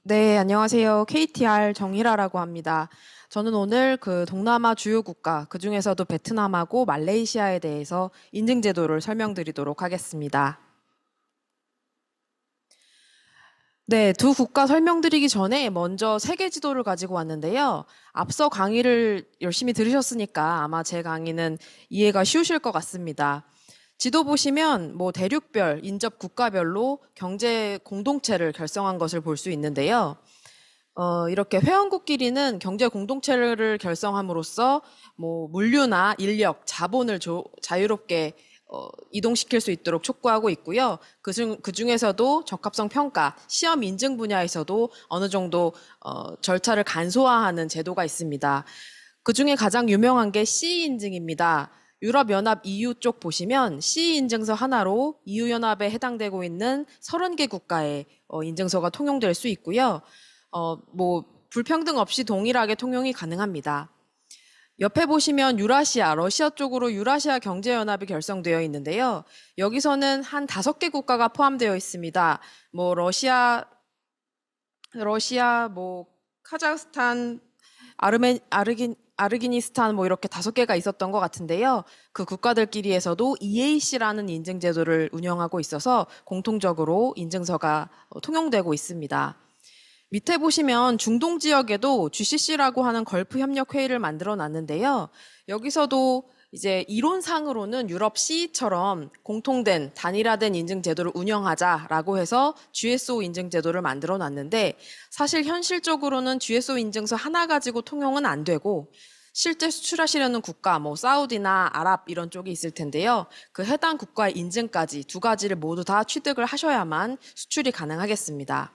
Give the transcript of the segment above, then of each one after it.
네, 안녕하세요. KTR 정희라라고 합니다. 저는 오늘 그 동남아 주요 국가, 그중에서도 베트남하고 말레이시아에 대해서 인증 제도를 설명드리도록 하겠습니다. 네, 두 국가 설명드리기 전에 먼저 세계 지도를 가지고 왔는데요. 앞서 강의를 열심히 들으셨으니까 아마 제 강의는 이해가 쉬우실 것 같습니다. 지도 보시면 뭐 대륙별, 인접 국가별로 경제 공동체를 결성한 것을 볼 수 있는데요. 이렇게 회원국끼리는 경제 공동체를 결성함으로써 뭐 물류나 인력, 자본을 자유롭게 이동시킬 수 있도록 촉구하고 있고요. 그중에서도 적합성 평가, 시험 인증 분야에서도 어느 정도 절차를 간소화하는 제도가 있습니다. 그중에 가장 유명한 게 C 인증입니다. 유럽연합 EU 쪽 보시면 C 인증서 하나로 EU 연합에 해당되고 있는 30개 국가의 인증서가 통용될 수 있고요. 뭐 불평등 없이 동일하게 통용이 가능합니다. 옆에 보시면 유라시아, 러시아 쪽으로 유라시아 경제연합이 결성되어 있는데요. 여기서는 한 5개 국가가 포함되어 있습니다. 뭐 러시아, 뭐 카자흐스탄, 아르기니스탄 뭐 이렇게 5개가 있었던 것 같은데요. 그 국가들끼리에서도 EAC라는 인증 제도를 운영하고 있어서 공통적으로 인증서가 통용되고 있습니다. 밑에 보시면 중동 지역에도 GCC라고 하는 걸프 협력 회의를 만들어 놨는데요. 여기서도 이제 이론상으로는 유럽 C처럼 공통된 단일화된 인증 제도를 운영하자라고 해서 GSO 인증 제도를 만들어 놨는데 사실 현실적으로는 GSO 인증서 하나 가지고 통용은 안 되고 실제 수출하시려는 국가, 뭐 사우디나 아랍 이런 쪽이 있을 텐데요. 그 해당 국가의 인증까지 두 가지를 모두 다 취득을 하셔야만 수출이 가능하겠습니다.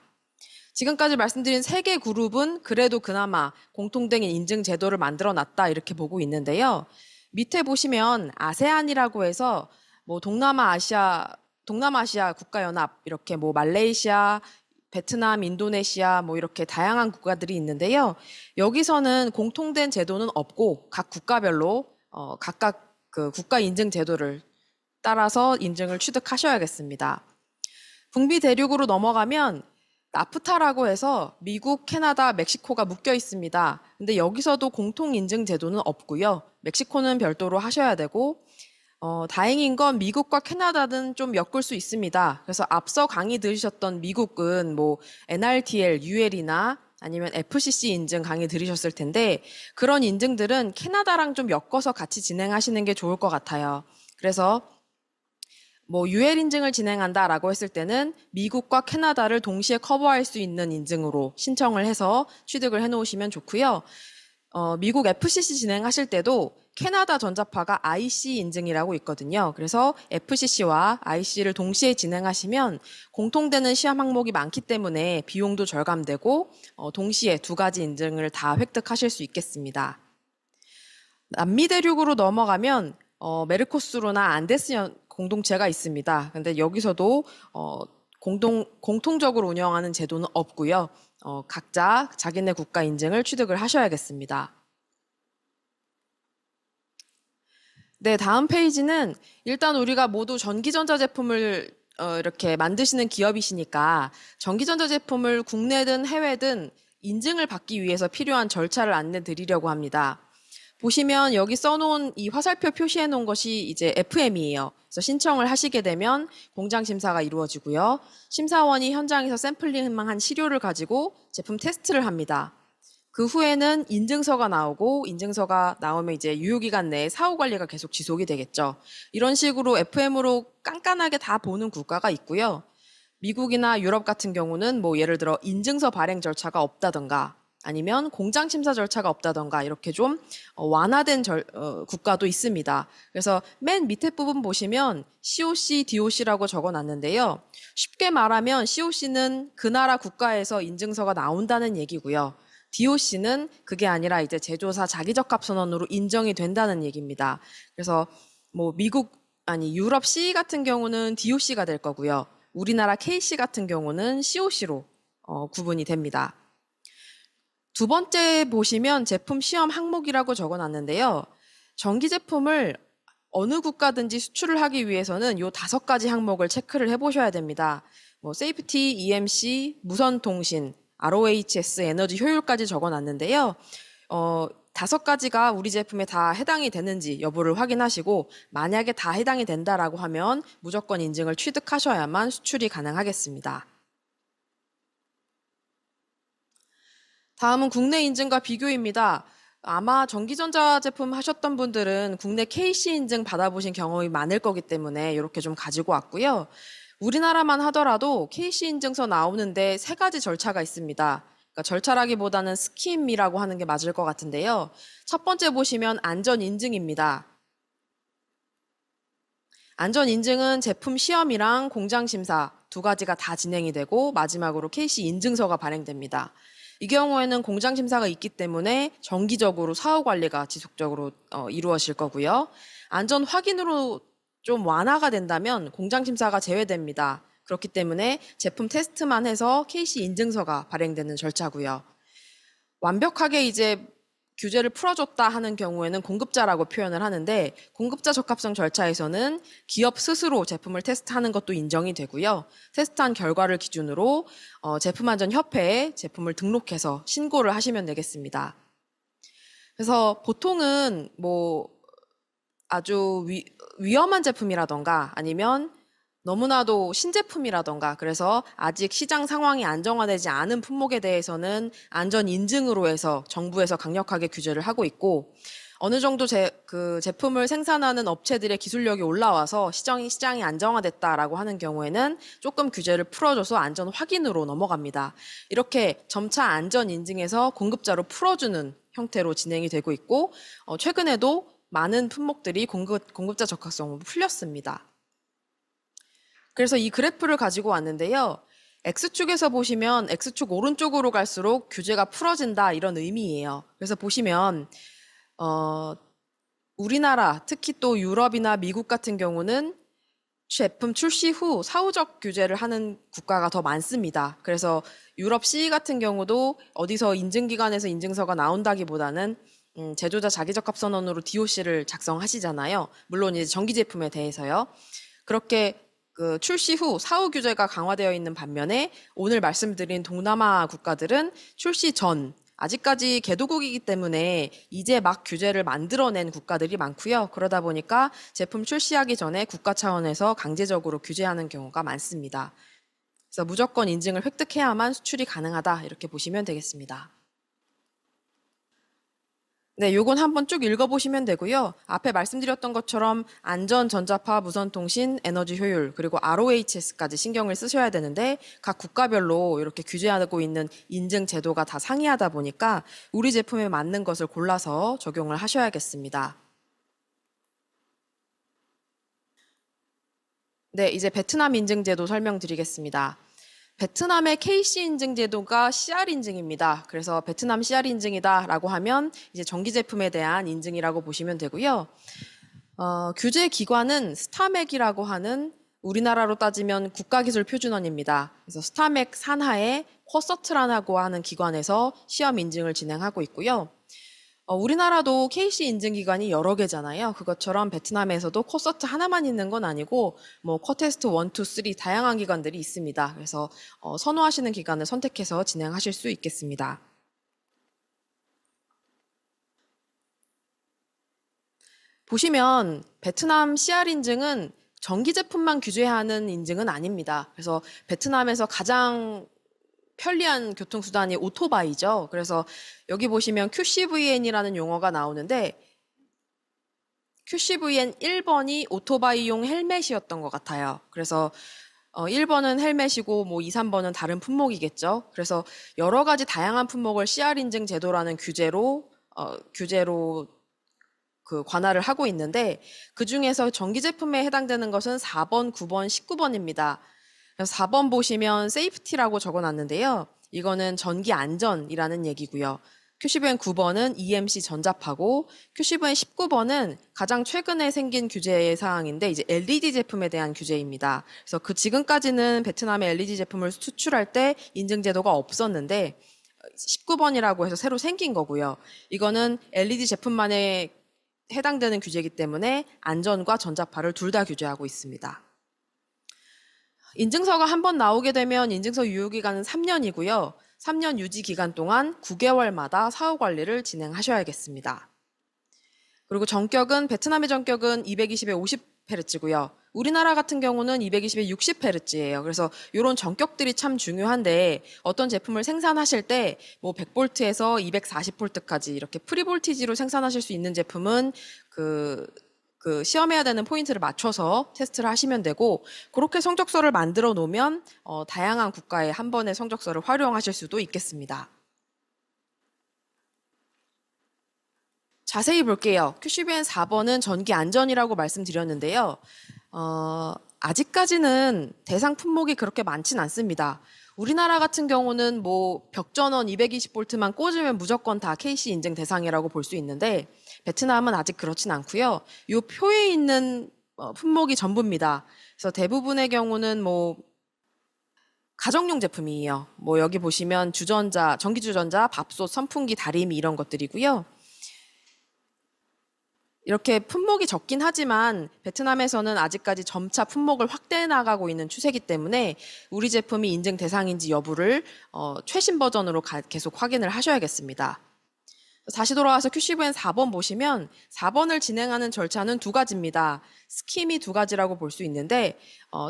지금까지 말씀드린 세 개 그룹은 그래도 그나마 공통된 인증 제도를 만들어 놨다 이렇게 보고 있는데요. 밑에 보시면 아세안이라고 해서 뭐 동남아시아 국가연합 이렇게 뭐 말레이시아, 베트남, 인도네시아 뭐 이렇게 다양한 국가들이 있는데요. 여기서는 공통된 제도는 없고 각 국가별로 각각 그 국가 인증 제도를 따라서 인증을 취득하셔야겠습니다. 북미 대륙으로 넘어가면 나프타라고 해서 미국, 캐나다, 멕시코가 묶여 있습니다. 근데 여기서도 공통 인증 제도는 없고요. 멕시코는 별도로 하셔야 되고 다행인 건 미국과 캐나다는 좀 엮을 수 있습니다. 그래서 앞서 강의 들으셨던 미국은 뭐 NRTL, UL이나 아니면 FCC 인증 강의 들으셨을 텐데 그런 인증들은 캐나다랑 좀 엮어서 같이 진행하시는 게 좋을 것 같아요. 그래서 뭐 UL 인증을 진행한다라고 했을 때는 미국과 캐나다를 동시에 커버할 수 있는 인증으로 신청을 해서 취득을 해놓으시면 좋고요. 미국 FCC 진행하실 때도 캐나다 전자파가 IC 인증이라고 있거든요. 그래서 FCC와 IC를 동시에 진행하시면 공통되는 시험 항목이 많기 때문에 비용도 절감되고 동시에 두 가지 인증을 다 획득하실 수 있겠습니다. 남미 대륙으로 넘어가면 메르코스루나 안데스 공동체가 있습니다. 근데 여기서도 공통적으로 운영하는 제도는 없고요. 각자 자기네 국가 인증을 취득을 하셔야겠습니다. 네, 다음 페이지는 일단 우리가 모두 전기전자 제품을 이렇게 만드시는 기업이시니까 전기전자 제품을 국내든 해외든 인증을 받기 위해서 필요한 절차를 안내 드리려고 합니다. 보시면 여기 써놓은 이 화살표 표시해 놓은 것이 이제 FM이에요. 그래서 신청을 하시게 되면 공장 심사가 이루어지고요. 심사원이 현장에서 샘플링한 시료를 가지고 제품 테스트를 합니다. 그 후에는 인증서가 나오고 인증서가 나오면 이제 유효기간 내에 사후 관리가 계속 지속이 되겠죠. 이런 식으로 FM으로 깐깐하게 다 보는 국가가 있고요. 미국이나 유럽 같은 경우는 뭐 예를 들어 인증서 발행 절차가 없다던가 아니면 공장 심사 절차가 없다던가 이렇게 좀 완화된 국가도 있습니다. 그래서 맨 밑에 부분 보시면 COC, DOC라고 적어놨는데요. 쉽게 말하면 COC는 그 나라 국가에서 인증서가 나온다는 얘기고요. DOC는 그게 아니라 이제 제조사 자기적합 선언으로 인정이 된다는 얘기입니다. 그래서 뭐 유럽 C 같은 경우는 DOC가 될 거고요. 우리나라 KC 같은 경우는 COC로 구분이 됩니다. 두 번째 보시면 제품 시험 항목이라고 적어놨는데요. 전기 제품을 어느 국가든지 수출을 하기 위해서는 요 5가지 항목을 체크를 해보셔야 됩니다. 뭐 세이프티, EMC, 무선 통신, ROHS 에너지 효율까지 적어놨는데요. 5가지가 우리 제품에 다 해당이 되는지 여부를 확인하시고 만약에 다 해당이 된다라고 하면 무조건 인증을 취득하셔야만 수출이 가능하겠습니다. 다음은 국내 인증과 비교입니다. 아마 전기전자 제품 하셨던 분들은 국내 KC 인증 받아보신 경험이 많을 거기 때문에 이렇게 좀 가지고 왔고요. 우리나라만 하더라도 KC 인증서 나오는데 3가지 절차가 있습니다. 그러니까 절차라기보다는 스킴이라고 하는 게 맞을 것 같은데요. 첫 번째 보시면 안전 인증입니다. 안전 인증은 제품 시험이랑 공장 심사 2가지가 다 진행이 되고 마지막으로 KC 인증서가 발행됩니다. 이 경우에는 공장 심사가 있기 때문에 정기적으로 사후 관리가 지속적으로 이루어질 거고요. 안전 확인으로 좀 완화가 된다면 공장 심사가 제외됩니다. 그렇기 때문에 제품 테스트만 해서 KC 인증서가 발행되는 절차고요. 완벽하게 이제 규제를 풀어줬다 하는 경우에는 공급자라고 표현을 하는데 공급자 적합성 절차에서는 기업 스스로 제품을 테스트하는 것도 인정이 되고요. 테스트한 결과를 기준으로 제품안전협회에 제품을 등록해서 신고를 하시면 되겠습니다. 그래서 보통은 뭐 아주 위험한 제품이라던가 아니면 너무나도 신제품이라던가 그래서 아직 시장 상황이 안정화되지 않은 품목에 대해서는 안전 인증으로 해서 정부에서 강력하게 규제를 하고 있고 어느 정도 그 제품을 생산하는 업체들의 기술력이 올라와서 시장이 안정화됐다라고 하는 경우에는 조금 규제를 풀어줘서 안전 확인으로 넘어갑니다. 이렇게 점차 안전 인증에서 공급자로 풀어주는 형태로 진행이 되고 있고 최근에도 많은 품목들이 공급자 적합성으로 풀렸습니다. 그래서 이 그래프를 가지고 왔는데요. X축에서 보시면 X축 오른쪽으로 갈수록 규제가 풀어진다 이런 의미예요. 그래서 보시면 우리나라 특히 또 유럽이나 미국 같은 경우는 제품 출시 후 사후적 규제를 하는 국가가 더 많습니다. 그래서 유럽 CE 같은 경우도 어디서 인증기관에서 인증서가 나온다기보다는 제조자 자기적합선언으로 DOC를 작성하시잖아요. 물론 이제 전기 제품에 대해서요. 그렇게 그 출시 후 사후 규제가 강화되어 있는 반면에 오늘 말씀드린 동남아 국가들은 출시 전 아직까지 개도국이기 때문에 이제 막 규제를 만들어낸 국가들이 많고요. 그러다 보니까 제품 출시하기 전에 국가 차원에서 강제적으로 규제하는 경우가 많습니다. 그래서 무조건 인증을 획득해야만 수출이 가능하다 이렇게 보시면 되겠습니다. 네, 요건 한번 쭉 읽어보시면 되고요. 앞에 말씀드렸던 것처럼 안전, 전자파, 무선통신, 에너지 효율, 그리고 ROHS까지 신경을 쓰셔야 되는데 각 국가별로 이렇게 규제하고 있는 인증 제도가 다 상이하다 보니까 우리 제품에 맞는 것을 골라서 적용을 하셔야겠습니다. 네, 이제 베트남 인증 제도 설명드리겠습니다. 베트남의 KC 인증 제도가 CR 인증입니다. 그래서 베트남 CR 인증이다라고 하면 이제 전기 제품에 대한 인증이라고 보시면 되고요. 규제 기관은 스타맥이라고 하는 우리나라로 따지면 국가기술표준원입니다. 그래서 스타맥 산하에 쿼서트라고 하는 기관에서 시험 인증을 진행하고 있고요. 우리나라도 KC 인증 기관이 여러 개잖아요. 그것처럼 베트남에서도 쿼서트 하나만 있는 건 아니고 뭐 쿼테스트 1, 2, 3 다양한 기관들이 있습니다. 그래서 선호하시는 기관을 선택해서 진행하실 수 있겠습니다. 보시면 베트남 CR 인증은 전기 제품만 규제하는 인증은 아닙니다. 그래서 베트남에서 가장 편리한 교통수단이 오토바이죠. 그래서 여기 보시면 QCVN이라는 용어가 나오는데 QCVN 1번이 오토바이용 헬멧이었던 것 같아요. 그래서 1번은 헬멧이고 뭐 2, 3번은 다른 품목이겠죠. 그래서 여러 가지 다양한 품목을 CR 인증 제도라는 규제로 그 관할을 하고 있는데 그 중에서 전기 제품에 해당되는 것은 4번, 9번, 19번입니다. 4번 보시면 세이프티라고 적어놨는데요. 이거는 전기 안전이라는 얘기고요. QCVN 9번은 EMC 전자파고 QCVN 19번은 가장 최근에 생긴 규제 사항인데 이제 LED 제품에 대한 규제입니다. 그래서 그 지금까지는 베트남의 LED 제품을 수출할 때 인증 제도가 없었는데 19번이라고 해서 새로 생긴 거고요. 이거는 LED 제품만에 해당되는 규제이기 때문에 안전과 전자파를 둘 다 규제하고 있습니다. 인증서가 한 번 나오게 되면 인증서 유효기간은 3년이고요. 3년 유지 기간 동안 9개월마다 사후 관리를 진행하셔야겠습니다. 그리고 전격은 베트남의 전격은 220에 50Hz고요. 우리나라 같은 경우는 220에 60Hz예요. 그래서 이런 전격들이 참 중요한데 어떤 제품을 생산하실 때 뭐 100V에서 240V까지 이렇게 프리볼티지로 생산하실 수 있는 제품은 그 시험해야 되는 포인트를 맞춰서 테스트를 하시면 되고 그렇게 성적서를 만들어 놓으면 다양한 국가에 한 번의 성적서를 활용하실 수도 있겠습니다. 자세히 볼게요. QCBN 4번은 전기 안전이라고 말씀드렸는데요. 아직까지는 대상 품목이 그렇게 많진 않습니다. 우리나라 같은 경우는 뭐 벽전원 220V만 꽂으면 무조건 다 KC 인증 대상이라고 볼 수 있는데 베트남은 아직 그렇진 않고요. 이 표에 있는 품목이 전부입니다. 그래서 대부분의 경우는 뭐 가정용 제품이에요. 뭐 여기 보시면 주전자, 전기주전자, 밥솥, 선풍기, 다리미 이런 것들이고요. 이렇게 품목이 적긴 하지만 베트남에서는 아직까지 점차 품목을 확대해 나가고 있는 추세이기 때문에 우리 제품이 인증 대상인지 여부를 최신 버전으로 계속 확인을 하셔야겠습니다. 다시 돌아와서 QCVN 4번 보시면 4번을 진행하는 절차는 두 가지입니다. 스킴이 두 가지라고 볼 수 있는데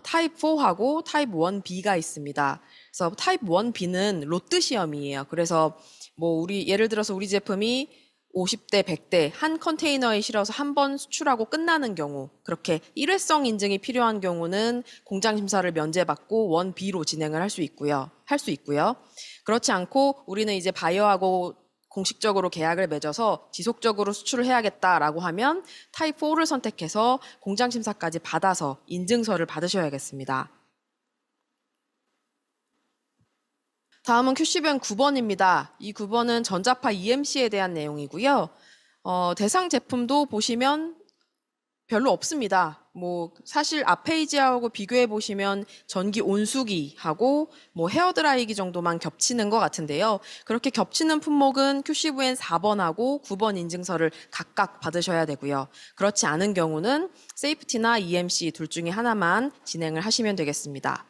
타입 4하고 타입 1B가 있습니다. 그래서 타입 1B는 로트 시험이에요. 그래서 뭐 예를 들어서 우리 제품이 50대, 100대 한 컨테이너에 실어서 한 번 수출하고 끝나는 경우, 그렇게 일회성 인증이 필요한 경우는 공장 심사를 면제받고 1B로 진행을 할 수 있고요. 그렇지 않고 우리는 이제 바이어하고 공식적으로 계약을 맺어서 지속적으로 수출을 해야겠다라고 하면 타입 4를 선택해서 공장 심사까지 받아서 인증서를 받으셔야겠습니다. 다음은 QCBN 9번입니다. 이 9번은 전자파 EMC에 대한 내용이고요. 대상 제품도 보시면 별로 없습니다. 뭐 사실 앞 페이지하고 비교해 보시면 전기 온수기하고 뭐 헤어드라이기 정도만 겹치는 것 같은데요. 그렇게 겹치는 품목은 QCVN 4번하고 9번 인증서를 각각 받으셔야 되고요. 그렇지 않은 경우는 세이프티나 EMC 둘 중에 하나만 진행을 하시면 되겠습니다.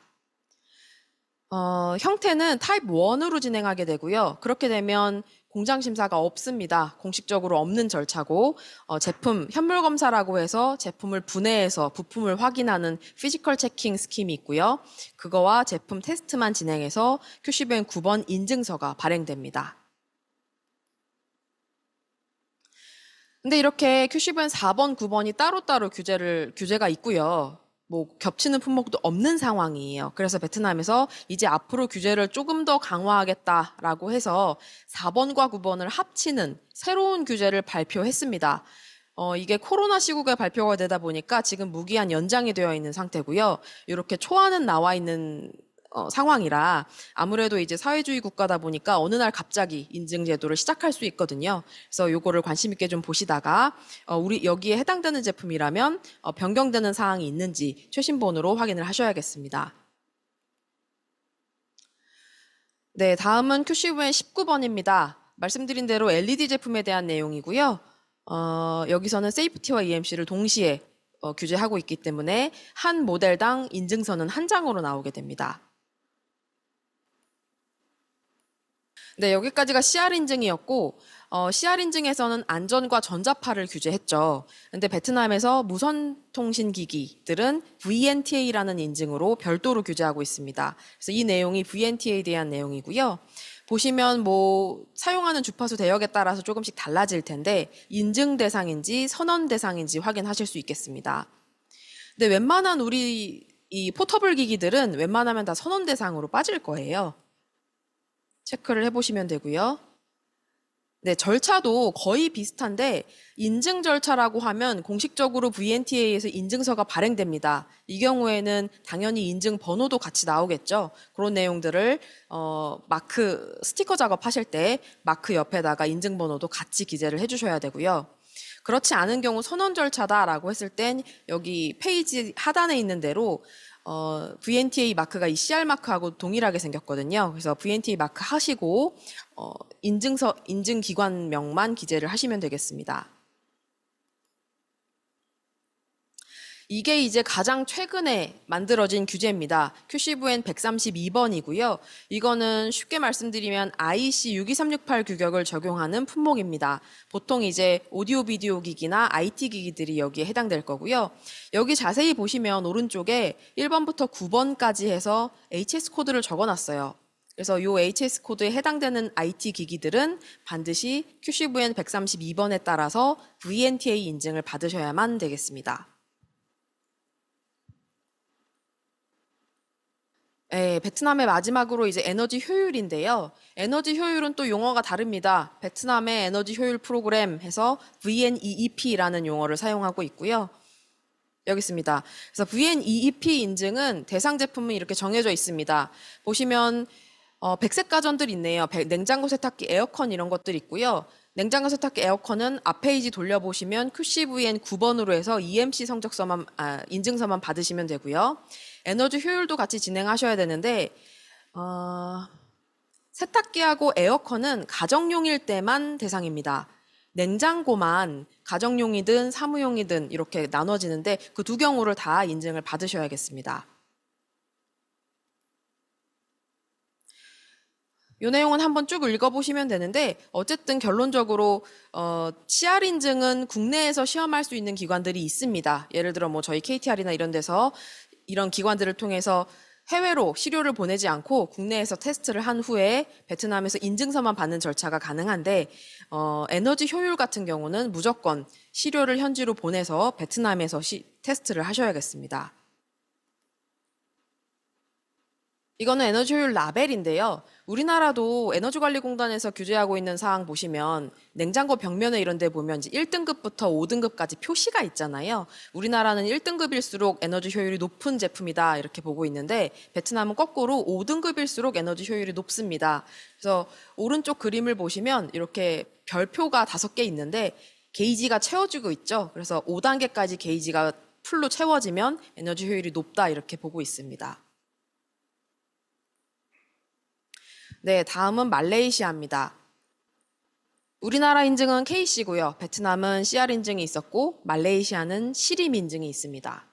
형태는 타입 1으로 진행하게 되고요. 그렇게 되면 공장 심사가 없습니다. 공식적으로 없는 절차고 제품 현물 검사라고 해서 제품을 분해해서 부품을 확인하는 피지컬 체킹 스킴이 있고요. 그거와 제품 테스트만 진행해서 QCBN 9번 인증서가 발행됩니다. 근데 이렇게 QCBN 4번, 9번이 따로따로 규제가 있고요. 뭐 겹치는 품목도 없는 상황이에요. 그래서 베트남에서 이제 앞으로 규제를 조금 더 강화하겠다라고 해서 4번과 9번을 합치는 새로운 규제를 발표했습니다. 이게 코로나 시국에 발표가 되다 보니까 지금 무기한 연장이 되어 있는 상태고요. 이렇게 초안은 나와 있는 상황이라 아무래도 이제 사회주의 국가다 보니까 어느 날 갑자기 인증 제도를 시작할 수 있거든요. 그래서 요거를 관심 있게 좀 보시다가 우리 여기에 해당되는 제품이라면 변경되는 사항이 있는지 최신본으로 확인을 하셔야겠습니다. 네, 다음은 QCVN 19번입니다. 말씀드린 대로 LED 제품에 대한 내용이고요. 여기서는 세이프티와 EMC를 동시에 규제하고 있기 때문에 한 모델당 인증서는 한 장으로 나오게 됩니다. 네, 여기까지가 CR 인증이었고 CR 인증에서는 안전과 전자파를 규제했죠. 근데 베트남에서 무선 통신 기기들은 VNTA라는 인증으로 별도로 규제하고 있습니다. 그래서 이 내용이 VNTA에 대한 내용이고요. 보시면 뭐 사용하는 주파수 대역에 따라서 조금씩 달라질 텐데 인증 대상인지 선언 대상인지 확인하실 수 있겠습니다. 근데 웬만한 우리 이 포터블 기기들은 웬만하면 다 선언 대상으로 빠질 거예요. 체크를 해보시면 되고요. 네, 절차도 거의 비슷한데 인증 절차라고 하면 공식적으로 VNTA에서 인증서가 발행됩니다. 이 경우에는 당연히 인증 번호도 같이 나오겠죠. 그런 내용들을 마크 스티커 작업하실 때 마크 옆에다가 인증 번호도 같이 기재를 해주셔야 되고요. 그렇지 않은 경우 선언 절차다라고 했을 땐 여기 페이지 하단에 있는 대로 VNTA 마크가 이 CR 마크하고 동일하게 생겼거든요. 그래서 VNTA 마크 하시고 인증 기관명만 기재를 하시면 되겠습니다. 이게 이제 가장 최근에 만들어진 규제입니다. QCVN 132번이고요. 이거는 쉽게 말씀드리면 IEC 62368 규격을 적용하는 품목입니다. 보통 이제 오디오 비디오 기기나 IT 기기들이 여기에 해당될 거고요. 여기 자세히 보시면 오른쪽에 1번부터 9번까지 해서 HS 코드를 적어놨어요. 그래서 이 HS 코드에 해당되는 IT 기기들은 반드시 QCVN 132번에 따라서 VNTA 인증을 받으셔야만 되겠습니다. 네, 베트남의 마지막으로 이제 에너지 효율인데요. 에너지 효율은 또 용어가 다릅니다. 베트남의 에너지 효율 프로그램 해서 VNEEP라는 용어를 사용하고 있고요. 여기 있습니다. 그래서 VNEEP 인증은 대상 제품은 이렇게 정해져 있습니다. 보시면 백색 가전들 있네요. 냉장고 세탁기, 에어컨 이런 것들 있고요. 냉장고 세탁기, 에어컨은 앞 페이지 돌려보시면 QCVN 9번으로 해서 EMC 성적서만 인증서만 받으시면 되고요. 에너지 효율도 같이 진행하셔야 되는데 세탁기하고 에어컨은 가정용일 때만 대상입니다. 냉장고만 가정용이든 사무용이든 이렇게 나눠지는데 그 두 경우를 다 인증을 받으셔야겠습니다. 이 내용은 한번 쭉 읽어보시면 되는데 어쨌든 결론적으로 CR 인증은 국내에서 시험할 수 있는 기관들이 있습니다. 예를 들어 뭐 저희 KTR이나 이런 데서 이런 기관들을 통해서 해외로 시료를 보내지 않고 국내에서 테스트를 한 후에 베트남에서 인증서만 받는 절차가 가능한데 에너지 효율 같은 경우는 무조건 시료를 현지로 보내서 베트남에서 테스트를 하셔야겠습니다. 이거는 에너지 효율 라벨인데요. 우리나라도 에너지관리공단에서 규제하고 있는 사항 보시면 냉장고 벽면에 이런 데 보면 이제 1등급부터 5등급까지 표시가 있잖아요. 우리나라는 1등급일수록 에너지 효율이 높은 제품이다 이렇게 보고 있는데 베트남은 거꾸로 5등급일수록 에너지 효율이 높습니다. 그래서 오른쪽 그림을 보시면 이렇게 별표가 5개 있는데 게이지가 채워지고 있죠. 그래서 5단계까지 게이지가 풀로 채워지면 에너지 효율이 높다 이렇게 보고 있습니다. 네, 다음은 말레이시아입니다. 우리나라 인증은 KC고요. 베트남은 CR 인증이 있었고 말레이시아는 시림 인증이 있습니다.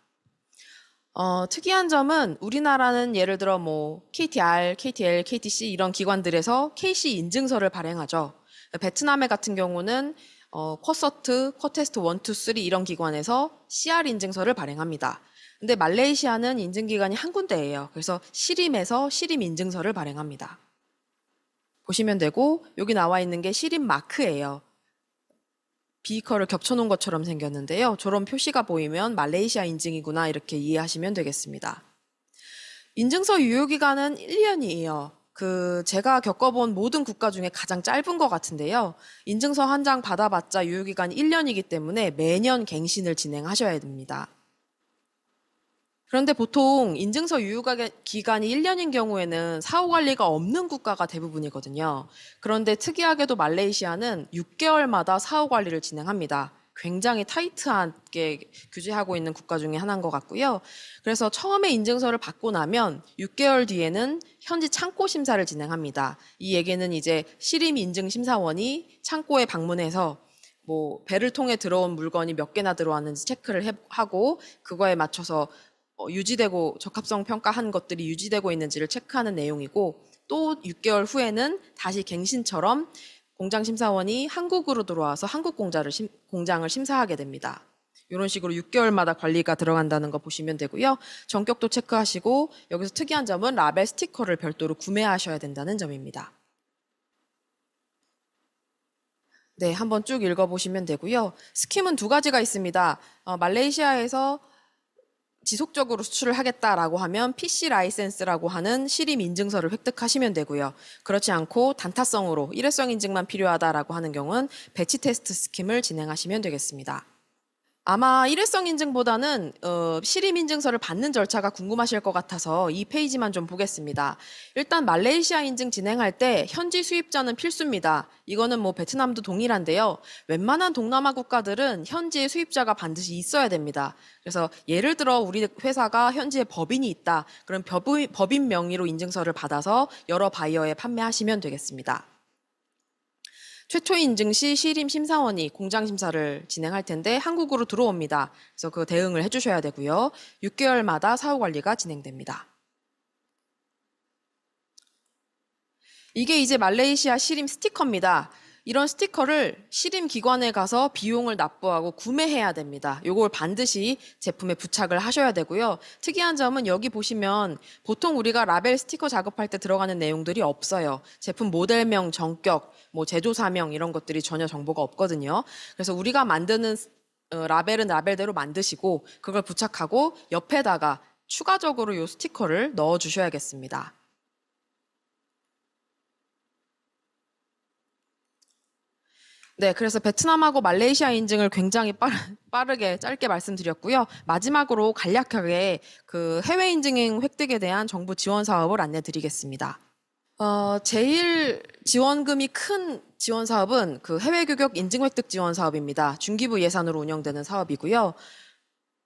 특이한 점은 우리나라는 예를 들어 뭐 KTR, KTL, KTC 이런 기관들에서 KC 인증서를 발행하죠. 베트남의 같은 경우는 쿼서트, 쿼테스트 1, 2, 3 이런 기관에서 CR 인증서를 발행합니다. 근데 말레이시아는 인증기관이 한 군데예요. 그래서 시림에서 시림 인증서를 발행합니다. 보시면 되고 여기 나와 있는 게 시림 마크예요. 비커를 겹쳐놓은 것처럼 생겼는데요. 저런 표시가 보이면 말레이시아 인증이구나 이렇게 이해하시면 되겠습니다. 인증서 유효기간은 1년이에요. 제가 겪어본 모든 국가 중에 가장 짧은 것 같은데요. 인증서 한 장 받아봤자 유효기간이 1년이기 때문에 매년 갱신을 진행하셔야 됩니다. 그런데 보통 인증서 유효기간이 1년인 경우에는 사후관리가 없는 국가가 대부분이거든요. 그런데 특이하게도 말레이시아는 6개월마다 사후관리를 진행합니다. 굉장히 타이트하게 규제하고 있는 국가 중에 하나인 것 같고요. 그래서 처음에 인증서를 받고 나면 6개월 뒤에는 현지 창고 심사를 진행합니다. 이 얘기는 이제 시림 인증 심사원이 창고에 방문해서 뭐 배를 통해 들어온 물건이 몇 개나 들어왔는지 체크를 하고 그거에 맞춰서 유지되고 적합성 평가한 것들이 유지되고 있는지를 체크하는 내용이고 또 6개월 후에는 다시 갱신처럼 공장 심사원이 한국으로 들어와서 한국 공장을 심사하게 됩니다. 이런 식으로 6개월마다 관리가 들어간다는 거 보시면 되고요. 전격도 체크하시고 여기서 특이한 점은 라벨 스티커를 별도로 구매하셔야 된다는 점입니다. 네, 한번 쭉 읽어보시면 되고요. 스킴은 두 가지가 있습니다. 말레이시아에서 지속적으로 수출을 하겠다라고 하면 PC 라이센스라고 하는 시림 인증서를 획득하시면 되고요. 그렇지 않고 단타성으로 일회성 인증만 필요하다라고 하는 경우는 배치 테스트 스킴을 진행하시면 되겠습니다. 아마 일회성 인증보다는 시림 인증서를 받는 절차가 궁금하실 것 같아서 이 페이지만 좀 보겠습니다. 일단 말레이시아 인증 진행할 때 현지 수입자는 필수입니다. 이거는 뭐 베트남도 동일한데요. 웬만한 동남아 국가들은 현지에 수입자가 반드시 있어야 됩니다. 그래서 예를 들어 우리 회사가 현지에 법인이 있다. 그럼 법인 명의로 인증서를 받아서 여러 바이어에 판매하시면 되겠습니다. 최초 인증 시 시림 심사원이 공장 심사를 진행할 텐데 한국으로 들어옵니다. 그래서 그 대응을 해주셔야 되고요. 6개월마다 사후 관리가 진행됩니다. 이게 이제 말레이시아 시림 스티커입니다. 이런 스티커를 시림 기관에 가서 비용을 납부하고 구매해야 됩니다. 이걸 반드시 제품에 부착을 하셔야 되고요. 특이한 점은 여기 보시면 보통 우리가 라벨 스티커 작업할 때 들어가는 내용들이 없어요. 제품 모델명, 정격, 뭐 제조사명 이런 것들이 전혀 정보가 없거든요. 그래서 우리가 만드는 라벨은 라벨대로 만드시고 그걸 부착하고 옆에다가 추가적으로 이 스티커를 넣어 주셔야겠습니다. 네, 그래서 베트남하고 말레이시아 인증을 굉장히 빠르게 짧게 말씀드렸고요. 마지막으로 간략하게 그 해외 인증 획득에 대한 정부 지원 사업을 안내 드리겠습니다. 제일 지원금이 큰 지원 사업은 그 해외 교육 인증 획득 지원 사업입니다. 중기부 예산으로 운영되는 사업이고요.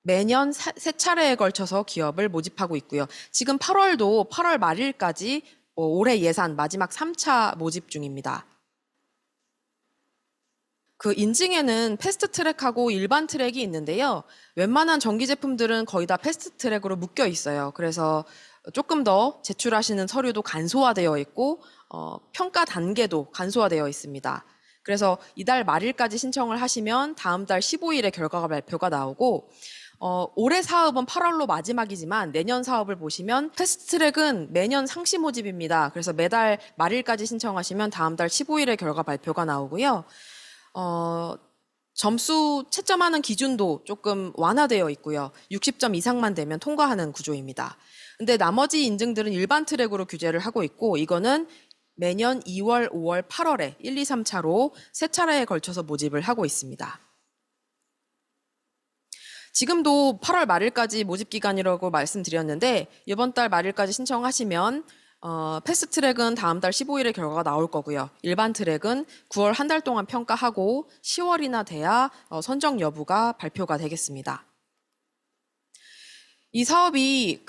매년 세 차례에 걸쳐서 기업을 모집하고 있고요. 지금 8월 말일까지 올해 예산 마지막 3차 모집 중입니다. 그 인증에는 패스트 트랙하고 일반 트랙이 있는데요. 웬만한 전기 제품들은 거의 다 패스트 트랙으로 묶여 있어요. 그래서 조금 더 제출하시는 서류도 간소화되어 있고 평가 단계도 간소화되어 있습니다. 그래서 이달 말일까지 신청을 하시면 다음 달 15일에 결과가 발표가 나오고 올해 사업은 8월로 마지막이지만 내년 사업을 보시면 패스트 트랙은 매년 상시 모집입니다. 그래서 매달 말일까지 신청하시면 다음 달 15일에 결과 발표가 나오고요. 점수 채점하는 기준도 조금 완화되어 있고요. 60점 이상만 되면 통과하는 구조입니다. 근데 나머지 인증들은 일반 트랙으로 규제를 하고 있고 이거는 매년 2월, 5월, 8월에 1, 2, 3차로 세 차례에 걸쳐서 모집을 하고 있습니다. 지금도 8월 말일까지 모집 기간이라고 말씀드렸는데 이번 달 말일까지 신청하시면 패스트 트랙은 다음 달 15일에 결과가 나올 거고요. 일반 트랙은 9월 한 달 동안 평가하고 10월이나 돼야 선정 여부가 발표가 되겠습니다. 이 사업이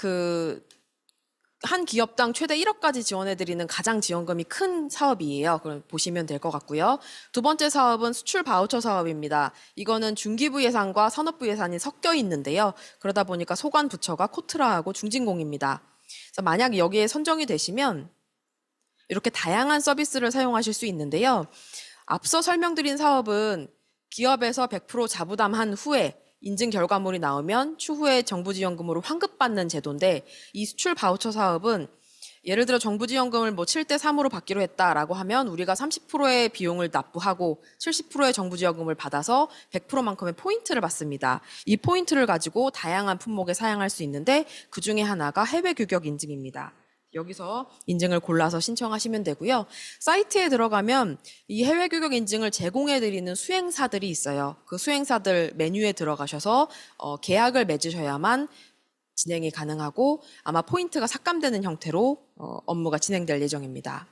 한 기업당 최대 1억까지 지원해드리는 가장 지원금이 큰 사업이에요. 그럼 보시면 될 것 같고요. 두 번째 사업은 수출 바우처 사업입니다. 이거는 중기부 예산과 산업부 예산이 섞여 있는데요. 그러다 보니까 소관 부처가 코트라하고 중진공입니다. 그래서 만약 여기에 선정이 되시면 이렇게 다양한 서비스를 사용하실 수 있는데요. 앞서 설명드린 사업은 기업에서 100% 자부담한 후에 인증 결과물이 나오면 추후에 정부 지원금으로 환급받는 제도인데 이 수출 바우처 사업은 예를 들어 정부 지원금을 7대 3으로 받기로 했다라고 하면 우리가 30%의 비용을 납부하고 70%의 정부 지원금을 받아서 100%만큼의 포인트를 받습니다. 이 포인트를 가지고 다양한 품목에 사용할 수 있는데 그 중에 하나가 해외 규격 인증입니다. 여기서 인증을 골라서 신청하시면 되고요. 사이트에 들어가면 이 해외 규격 인증을 제공해드리는 수행사들이 있어요. 그 수행사들 메뉴에 들어가셔서 계약을 맺으셔야만 진행이 가능하고 아마 포인트가 삭감되는 형태로 업무가 진행될 예정입니다.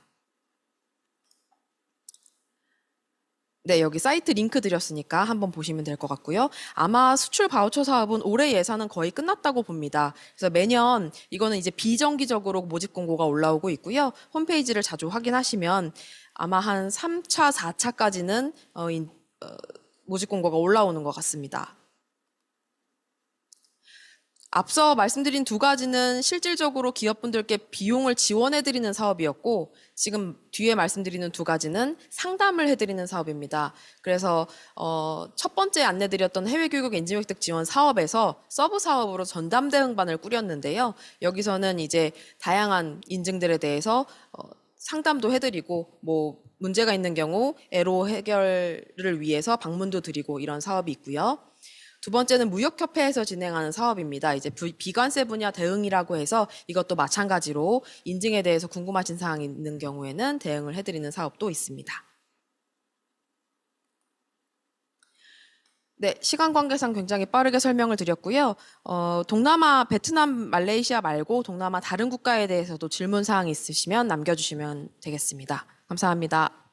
네, 여기 사이트 링크 드렸으니까 한번 보시면 될 것 같고요. 아마 수출 바우처 사업은 올해 예산은 거의 끝났다고 봅니다. 그래서 매년 이거는 이제 비정기적으로 모집 공고가 올라오고 있고요. 홈페이지를 자주 확인하시면 아마 한 3차, 4차까지는 모집 공고가 올라오는 것 같습니다. 앞서 말씀드린 두 가지는 실질적으로 기업분들께 비용을 지원해드리는 사업이었고 지금 뒤에 말씀드리는 두 가지는 상담을 해드리는 사업입니다. 그래서 첫 번째 안내드렸던 해외교육 인증획득 지원 사업에서 서브 사업으로 전담 대응반을 꾸렸는데요. 여기서는 이제 다양한 인증들에 대해서 상담도 해드리고 문제가 있는 경우 애로 해결을 위해서 방문도 드리고 이런 사업이 있고요. 두 번째는 무역협회에서 진행하는 사업입니다. 이제 비관세 분야 대응이라고 해서 이것도 마찬가지로 인증에 대해서 궁금하신 사항이 있는 경우에는 대응을 해드리는 사업도 있습니다. 네, 시간 관계상 굉장히 빠르게 설명을 드렸고요. 동남아, 베트남, 말레이시아 말고 동남아 다른 국가에 대해서도 질문 사항이 있으시면 남겨주시면 되겠습니다. 감사합니다.